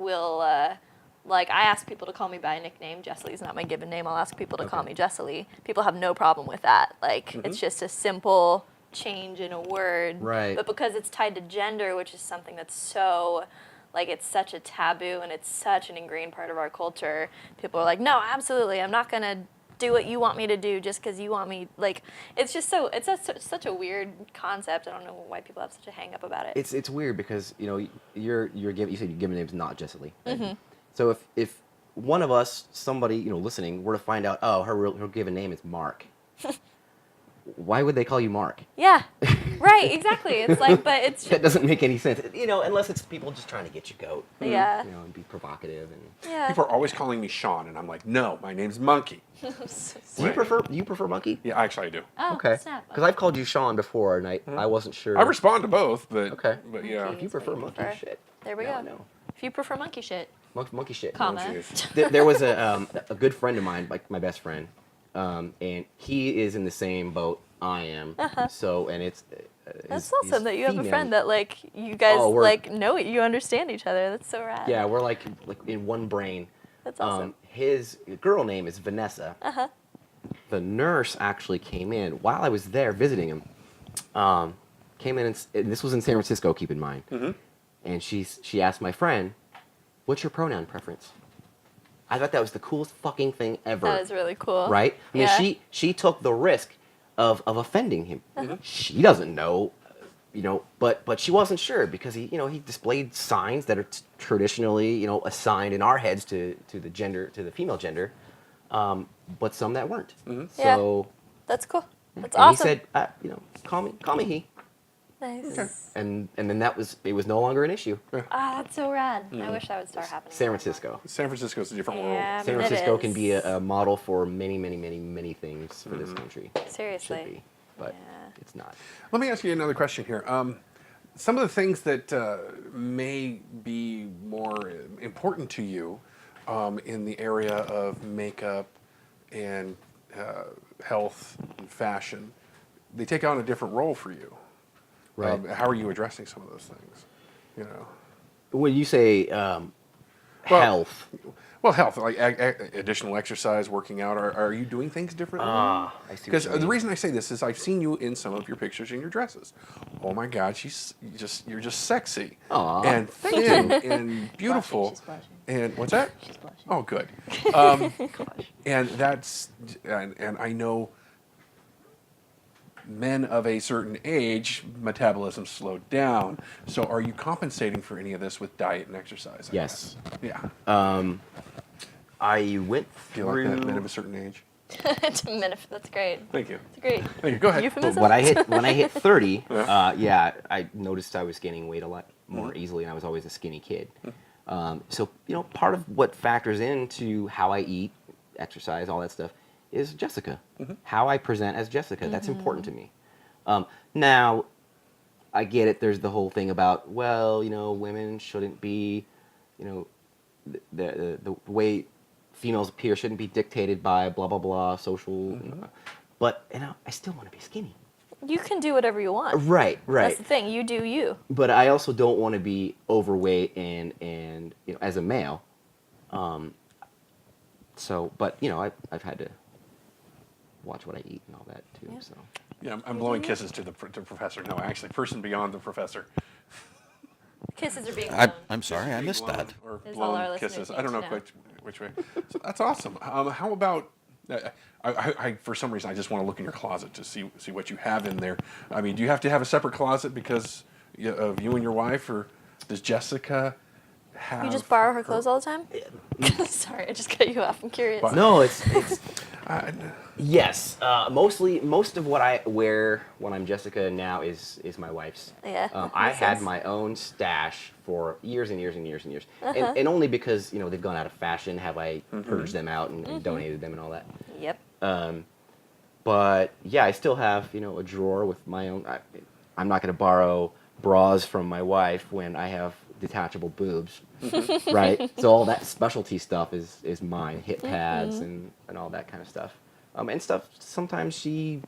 like I ask people to call me by a nickname. Jessalie's not my given name. I'll ask people to call me Jessalie. People have no problem with that. Like it's just a simple change in a word. Right. But because it's tied to gender, which is something that's so, like, it's such a taboo and it's such an ingrained part of our culture, people are like, no, absolutely, I'm not going to do what you want me to do just because you want me. Like, it's just such a weird concept. I don't know why people have such a hang up about it. It's weird because, you know, you said your given name's not Jessica. Right? So if one of us, somebody, you know, listening, were to find out, oh, her given name is Mark, why would they call you Mark? Yeah, right, exactly. It's like, but it's That doesn't make any sense, you know, unless it's people just trying to get you goat. yeah. You know, and be provocative and. Yeah. People are always calling me Sean, and I'm like, no, my name's Monkey. So Do you prefer Monkey? Yeah, actually I do. oh, Okay. snap. Because I've called you Sean before, and I wasn't sure. I respond to both, but Okay. but yeah. Monkey. If you prefer That's what you monkey prefer. shit. There we now go. I know. If you prefer monkey shit, Monkey shit. comma. jeez. There was a good friend of mine, like my best friend, and he is in the same boat I am. So, and it's That's he's awesome that you have a female. friend that, like, you guys Oh, like know it, you understand each other. That's so rad. Yeah, we're like in one brain. That's awesome. His girl name is Vanessa. The nurse actually came in while I was there visiting him. Came in, and this was in San Francisco, keep in mind. And she asked my friend, "What's your pronoun preference?" I thought that was the coolest fucking thing ever. That is really cool. Right? I mean, Yeah. she took the risk of offending him. She doesn't know, you know, but she wasn't sure because he displayed signs that are traditionally, you know, assigned in our heads to the female gender, but some that weren't. So That's cool. That's and awesome. he said, you know, call me he, Nice. and then it was no longer an issue. Ah, that's so rad. I wish that would start happening. San more. Francisco. San Francisco's a different world. Yeah, San but it Francisco can be is. a model for many, many, many, many things for this country. Seriously. Should be, but Yeah. it's not. Let me ask you another question here. Some of the things that may be more important to you in the area of makeup and health and fashion, they take on a different role for you. Right. How are you addressing some of those things? You know. When you say health, Well, health, like additional exercise, working out. Are you doing things differently? I see what Because you the mean. reason I say this is I've seen you in some of your pictures in your dresses. Oh my God, you're just sexy Aw, and thin and beautiful. She's blushing. And what's that? She's blushing. Oh, good. And that's and I know men of a certain age, metabolism slowed down. So are you compensating for any of this with diet and exercise? I Yes. guess? Yeah. I went Do you through. like that, men of a certain age? It's a minute. That's great. Thank you. It's great. Thank you. Go ahead. Euphemism? When I hit 30, I noticed I was gaining weight a lot more easily, and I was always a skinny kid. So you know, part of what factors into how I eat, exercise, all that stuff, is Jessica. How I present as Jessica. That's important to me. Now, I get it. There's the whole thing about, well, you know, women shouldn't be, you know, the way females appear shouldn't be dictated by blah blah blah social. But you know, I still want to be skinny. You can do whatever you want. Right. That's the thing. You do you. But I also don't want to be overweight and you know, as a male. So, but you know, I've had to watch what I eat and all that too. Yeah. So Yeah, I'm blowing kisses to the professor. No, actually, person beyond the professor. Kisses are being blown. I'm sorry, I missed Blown that. Or Is all our blown listeners kisses. need I don't to know know. quite which way. So that's awesome. How about? I for some reason I just want to look in your closet to see what you have in there. I mean, do you have to have a separate closet because of you and your wife, or does Jessica have? You just borrow her clothes all the time? Sorry, I just cut you off. I'm curious. But- no, it's Uh, yes. Most of what I wear when I'm Jessica now is my wife's. Yeah, I makes had sense. my own stash for years and years and years and years, and only because you know they've gone out of fashion have I purged them out and donated them and all that. Yep. But yeah, I still have, you know, a drawer with my own. I'm not going to borrow bras from my wife when I have detachable boobs, right? So all that specialty stuff is mine, hip pads and all that kind of stuff. And stuff sometimes she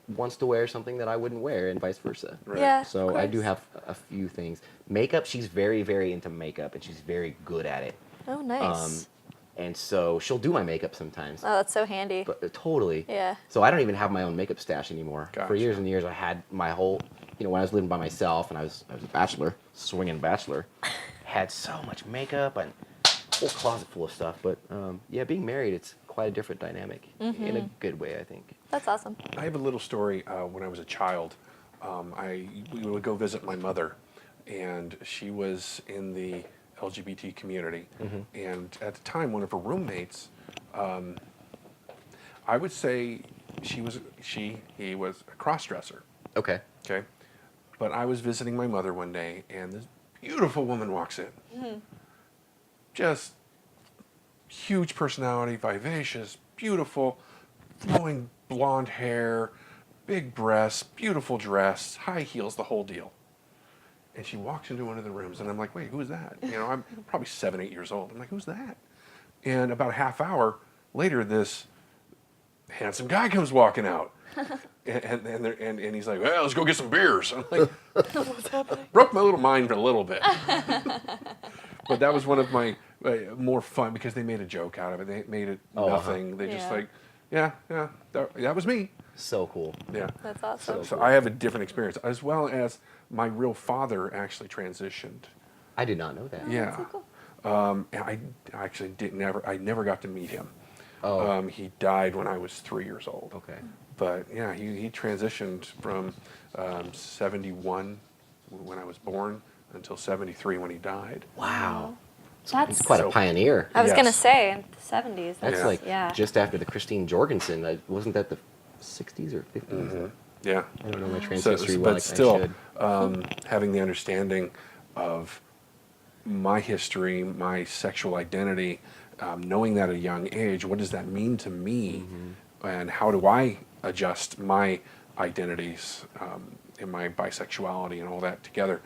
wants to wear something that I wouldn't wear, and vice versa. Right. Yeah. of So I do course. have a few things. Makeup, she's very, very into makeup, and she's very good at it. Oh, nice. And so she'll do my makeup sometimes. Oh, that's so handy. But totally. Yeah. So I don't even have my own makeup stash anymore. For Gotcha. years and years, I had my whole, when I was living by myself and I was a bachelor, swinging bachelor, had so much makeup and a whole closet full of stuff. But yeah, being married, it's quite a different dynamic in a good way, I think. That's awesome. I have a little story. When I was a child, we would go visit my mother, and she was in the LGBT community. And at the time, one of her roommates, I would say he was a cross-dresser. Okay. Okay, but I was visiting my mother one day, and this beautiful woman walks in. Just huge personality, vivacious, beautiful, flowing blonde hair, big breasts, beautiful dress, high heels, the whole deal. And she walks into one of the rooms, and I'm like, wait, who is that? I'm probably 7, 8 years old. I'm like, who's that? And about a half hour later, this handsome guy comes walking out. and he's like, well, let's go get some beers. I'm like, What's happening? broke my little mind a little bit. But that was one of my more fun, because they made a joke out of it. They made it nothing. They just Yeah. that was me. So cool. Yeah. That's awesome. So I have a different experience, as well as my real father actually transitioned. I did not know that. Yeah. so cool. And I actually I never got to meet him. Oh. He died when I was 3 years old. Okay. But yeah, he transitioned from 71 when I was born until 73 when he died. Wow. That's He's quite a pioneer. I was Yes. gonna say in the 70s. That's Yeah. like just after the Christine Jorgensen. Wasn't that the 60s or 50s? Yeah. I don't know my trans So, history but well. I still, should. having the understanding of my history, my sexual identity, knowing that at a young age, what does that mean to me, and how do I adjust my identities and my bisexuality and all that together?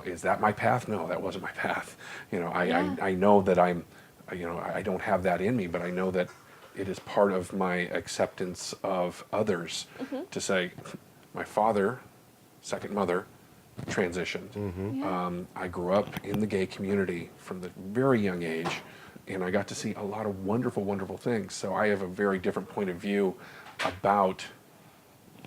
Is that my path? No, that wasn't my path. I know that I don't have that in me, but I know that it is part of my acceptance of others to say, my father, second mother, transitioned. I grew up in the gay community from the very young age, and I got to see a lot of wonderful, wonderful things. So I have a very different point of view about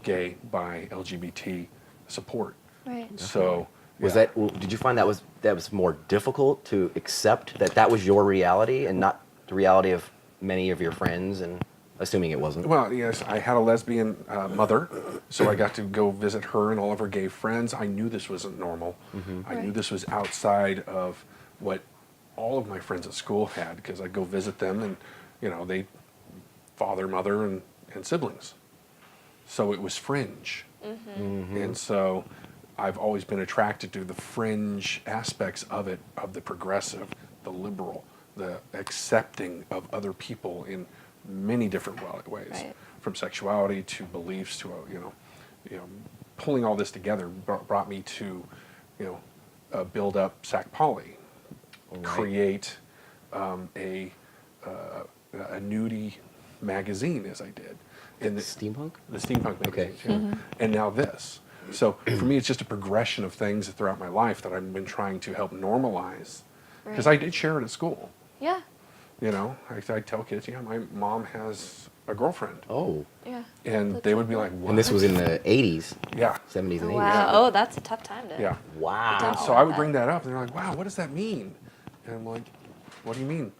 gay, bi, LGBT support. Right. So Did you find that was more difficult to accept that was your reality and not the reality of many of your friends, and assuming it wasn't? Well, yes, I had a lesbian mother, so I got to go visit her and all of her gay friends. I knew this wasn't normal. I knew this was outside of what all of my friends at school had, because I'd go visit them, and they father, mother, and siblings. So it was fringe. And so I've always been attracted to the fringe aspects of it, of the progressive, the liberal, the accepting of other people in many different ways, Right. from sexuality to beliefs to pulling all this together brought me to build up Sac Poly, create a nudie magazine, as I did in the Steampunk? steampunk Okay. magazine, and now this. So for me, it's just a progression of things throughout my life that I've been trying to help normalize, because I did share it at school. Yeah. I tell kids, my mom has a girlfriend, Oh. Yeah. and That's they so would be cool. like, what? And this was in the 80s, Yeah, 70s, and 80s. Wow. Oh, that's a tough time to. yeah. Wow. So I would bring that up, and they're like, wow, what does that mean? And I'm like, what do you mean?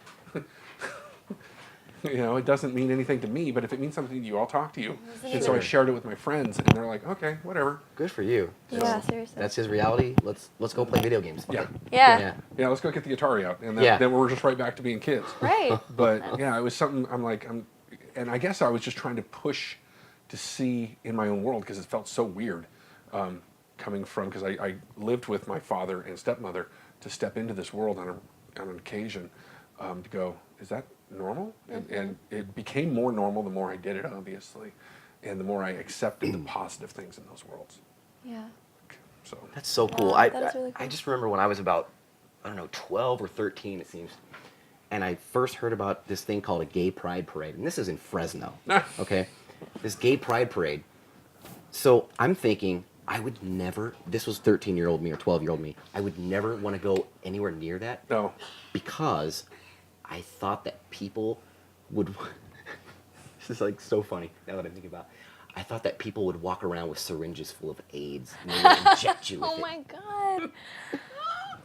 It doesn't mean anything to me, but if it means something to you, I'll talk to you. And so I shared it with my friends, and they're like, okay, whatever. Good for you. Yeah, seriously. That's his reality. Let's go play video games. Yeah. Yeah. Yeah, let's go get the Atari out, and Yeah. then we're just right back to being kids. Right. But yeah, it was something and I guess I was just trying to push to see in my own world, because it felt so weird coming from, because I lived with my father and stepmother, to step into this world on an occasion to go, is that normal? And it became more normal the more I did it, obviously, and the more I accepted the positive things in those worlds. Yeah. So That's so cool. Wow, that is really I cool. just remember when I was about, 12 or 13, it seems, and I first heard about this thing called a gay pride parade, and this is in Fresno, okay? This gay pride parade, So I'm thinking I would never. This was 13-year-old me or 12-year-old me. I would never want to go anywhere near that. No. Because I thought that people would. This is like so funny now that I'm thinking about it. I thought that people would walk around with syringes full of AIDS and they would inject you with Oh it. my god.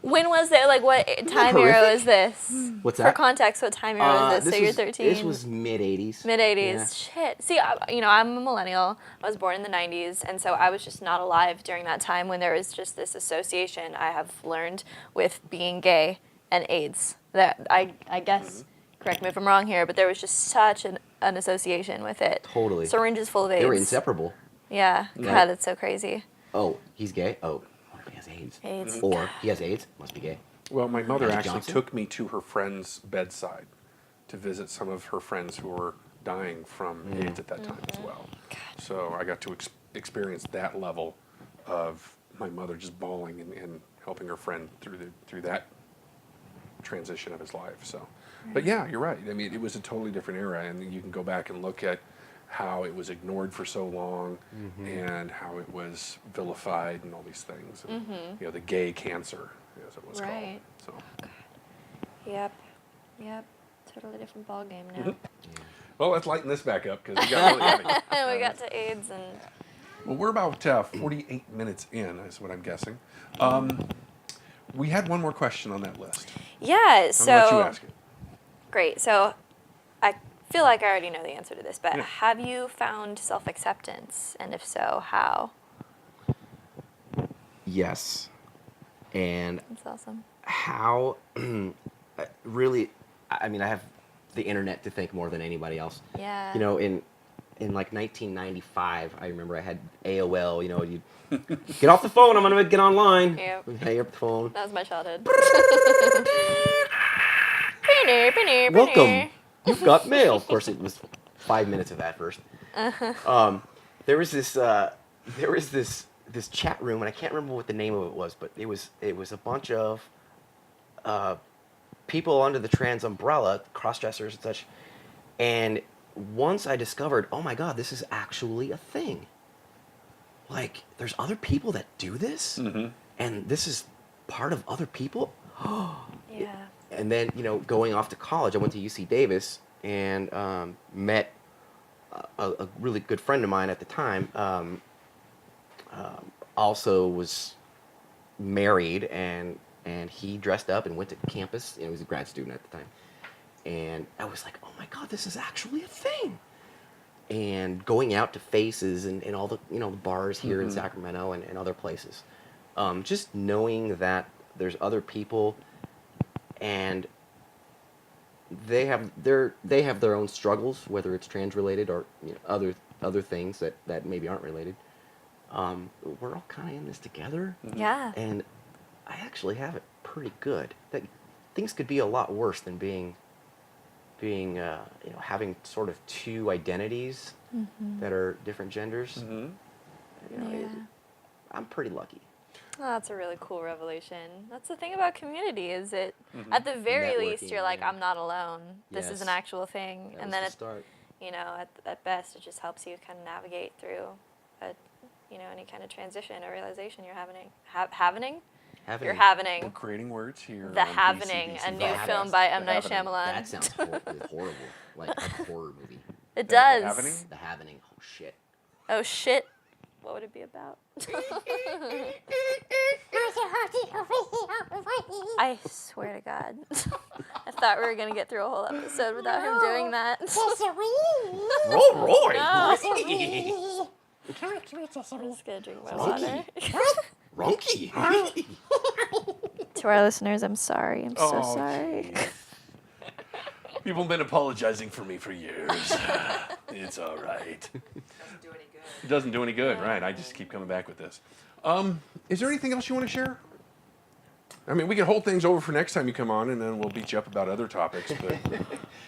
When was it? Like, what time horrific? era was this? What's For that? context, what time era was this? So you're 13? This was mid-'80s. Mid-'80s. Shit. See, I'm a millennial. I was born in the 90s, and so I was just not alive during that time when there was just this association I have learned with being gay and AIDS. That I guess, correct me if I'm wrong here, but there was just such an association with it. Totally. Syringes full of AIDS. They were inseparable. Yeah. Right. God, that's so crazy. Oh, he's gay? Oh, he has AIDS. AIDS. Or he has AIDS, must be gay. Well, my mother Magic actually Johnson? took me to her friend's bedside to visit some of her friends who were dying from AIDS at that time as well. So I got to experience that level of my mother just bawling and helping her friend through that transition of his life. So, but yeah, you're right. I mean, it was a totally different era, and you can go back and look at how it was ignored for so long, and how it was vilified and all these things. And, you know, the gay cancer, as it was Right. called. So, Yep. Totally different ball game now. well, let's lighten this back up because we got really heavy. And we got to AIDS and Well, we're about 48 minutes in, is what I'm guessing. We had one more question on that list. yeah. I'm So gonna let you ask it. great. So I feel like I already know the answer to this, but Yeah. have you found self-acceptance, and if so, how? Yes. And That's awesome. how really, I mean, I have the internet to thank more than anybody else. Yeah. You know, in like 1995, I remember I had AOL. You know, you get off the phone. I'm gonna get online. Yep. Hang up the phone. That was my childhood. Welcome. You've got mail. Of course, it was 5 minutes of that first. There was this chat room, and I can't remember what the name of it was, but it was a bunch of people under the trans umbrella, cross-dressers and such. And once I discovered, oh my God, this is actually a thing. Like, there's other people that do this, and this is part of other people. Yeah. And then, you know, going off to college, I went to UC Davis and met a really good friend of mine at the time. Also was married, and he dressed up and went to campus. You know, he was a grad student at the time. And I was like, oh my God, this is actually a thing. And going out to Faces and all the, you know, the bars here in Sacramento and other places. Just knowing that there's other people and they have their own struggles, whether it's trans related or, you know, other things that maybe aren't related. We're all kind of in this together. Yeah. And I actually have it pretty good. That things could be a lot worse than being you know, having sort of two identities that are different genders. You know, Yeah. I'm pretty lucky. Oh, that's a really cool revelation. That's the thing about community, is it at the very least Networking, you're like, yeah. I'm not alone. This is an Yes. actual thing. That And was then the it, start. you know, at best it just helps you kind of navigate through you know, any kind of transition or realization you're having. You're We're having creating words here. The on Happening, BCBC. a new The film Happening. by M. The Night Happening. Shyamalan. That sounds horrible. Like a horror movie. It The does. Happening? The Happening. Oh shit. Oh shit. What would it be about? I swear to God. I thought we were going to get through a whole episode without him doing that. Roy. No. I'm just going to drink my water. Ronky. To our listeners, I'm sorry. I'm so Oh, sorry. jeez. People have been apologizing for me for years. It's all right. It doesn't do any good, right? I just keep coming back with this. Is there anything else you want to share? I mean, we can hold things over for next time you come on, and then we'll beat you up about other topics. But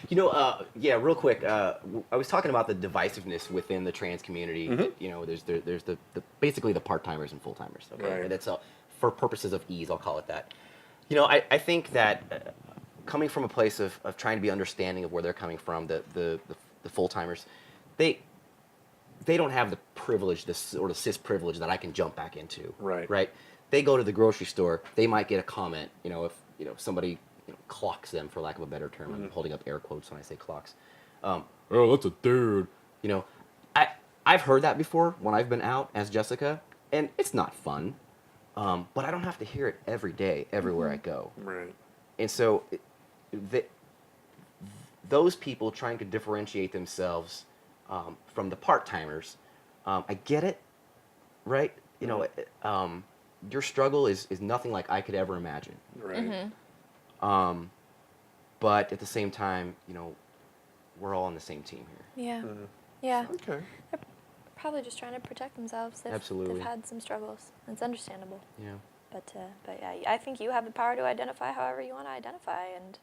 You know, yeah, real quick. I was talking about the divisiveness within the trans community. You know, there's the basically the part-timers and full-timers. Okay, Right. and that's for purposes of ease, I'll call it that. You know, I think that coming from a place of trying to be understanding of where they're coming from, the full-timers, they don't have the privilege, this sort of cis privilege that I can jump back into. Right. Right. They go to the grocery store. They might get a comment. If somebody clocks them, for lack of a better term. I'm holding up air quotes when I say clocks. Oh, that's a dude. I've heard that before when I've been out as Jessica, and it's not fun. But I don't have to hear it every day, everywhere I go. Right. And so, those people trying to differentiate themselves from the part-timers, I get it, right? Your struggle is nothing like I could ever imagine. Right. But at the same time, we're all on the same team here. Yeah. Yeah. Okay. They're probably just trying to protect themselves. Absolutely. They've had some struggles. It's understandable. Yeah. But yeah, I think you have the power to identify however you want to identify, and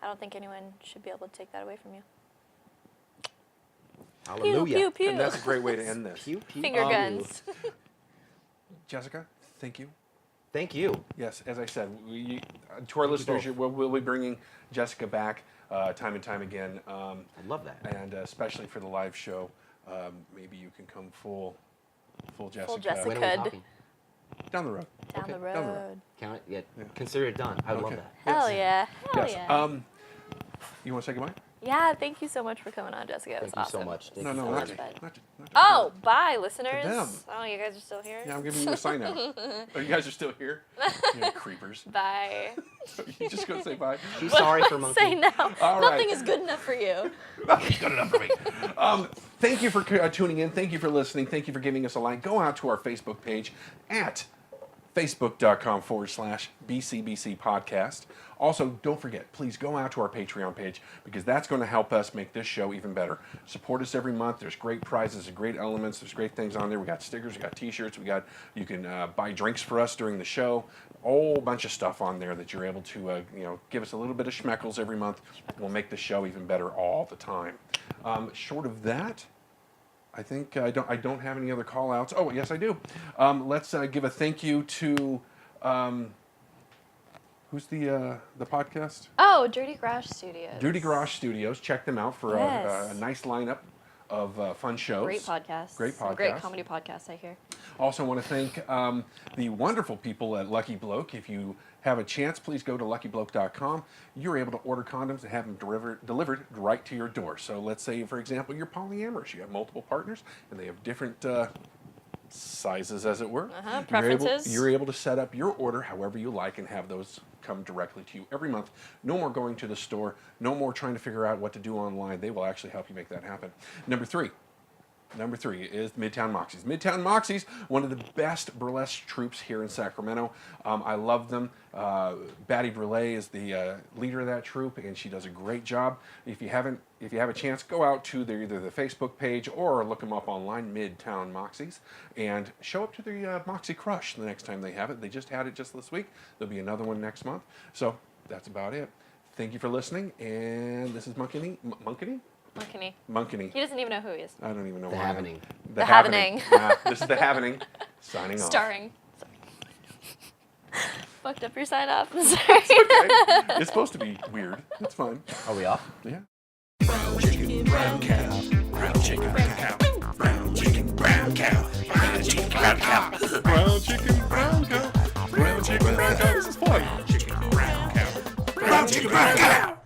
I don't think anyone should be able to take that away from you. Hallelujah. Pew, pew, pew. And that's a great way to end this. Pew, pew, Finger pew. guns. Jessica, thank you. Thank you. Yes, as I said, to our listeners, both. we'll be bringing Jessica back time and time again. I love that. And especially for the live show, maybe you can come full Jessica. Full Jessica. When are we Could. talking? Down the road. Down Okay, the down the road. road. Count it. Yeah. Consider it done. I would love Okay. that. Hell yeah. Hell Yes. yeah. You want to say goodbye? Yeah, thank you so much for coming on, Jessica. It was Thank you so awesome. much. Thank No, you no, so not much. you. fun. Not you. Not you. Oh, bye, listeners. them. Oh, you guys are still here? Yeah, I'm giving you a sign out. Oh, you guys are still here? You creepers. Bye. You just going to say bye? She's sorry for monkey. Say no. All Nothing right. is good enough for you. Nothing's good enough for me. Thank you for tuning in. Thank you for listening. Thank you for giving us a like. Go out to our Facebook page at facebook.com/BCBC podcast. Also, don't forget, please go out to our Patreon page because that's going to help us make this show even better. Support us every month. There's great prizes and great elements. There's great things on there. We got stickers. We got T-shirts. You can buy drinks for us during the show. A whole bunch of stuff on there that you're able to give us a little bit of schmeckles every month. We'll make the show even better all the time. Short of that, I think I don't have any other call outs. Oh, yes, I do. Let's give a thank you to who's the podcast? Oh, Dirty Garage Studios. Dirty Garage Studios. Check them out for Yes. a nice lineup of fun shows. Great podcast. Great Some podcast. great comedy podcasts, I hear. Also want to thank the wonderful people at Lucky Bloke. If you have a chance, please go to luckybloke.com. You're able to order condoms and have them delivered right to your door. So let's say, for example, you're polyamorous. You have multiple partners, and they have different sizes, as it were. Preferences. You're able to set up your order however you like and have those come directly to you every month. No more going to the store. No more trying to figure out what to do online. They will actually help you make that happen. Number three is Midtown Moxies. Midtown Moxies, one of the best burlesque troupes here in Sacramento. I love them. Batty Brule is the leader of that troupe, and she does a great job. If you have a chance, go out to either the Facebook page or look them up online, Midtown Moxies, and show up to the Moxie Crush the next time they have it. They just had it just this week. There'll be another one next month. So that's about it. Thank you for listening, and this is Monkany. He doesn't even know who he is. I don't even know The why. Happening. The Happening. This is The Happening. Signing off. Starring. Fucked up your sign off. Sorry. It's supposed to be weird. It's fine. Are we off? Yeah. Brown chicken, brown cow. Brown chicken, brown cow. Brown chicken, brown cow. Brown chicken, brown cow. Brown chicken, brown cow. Brown chicken, brown cow. This is fun. Brown chicken, brown cow. Brown chicken, brown cow.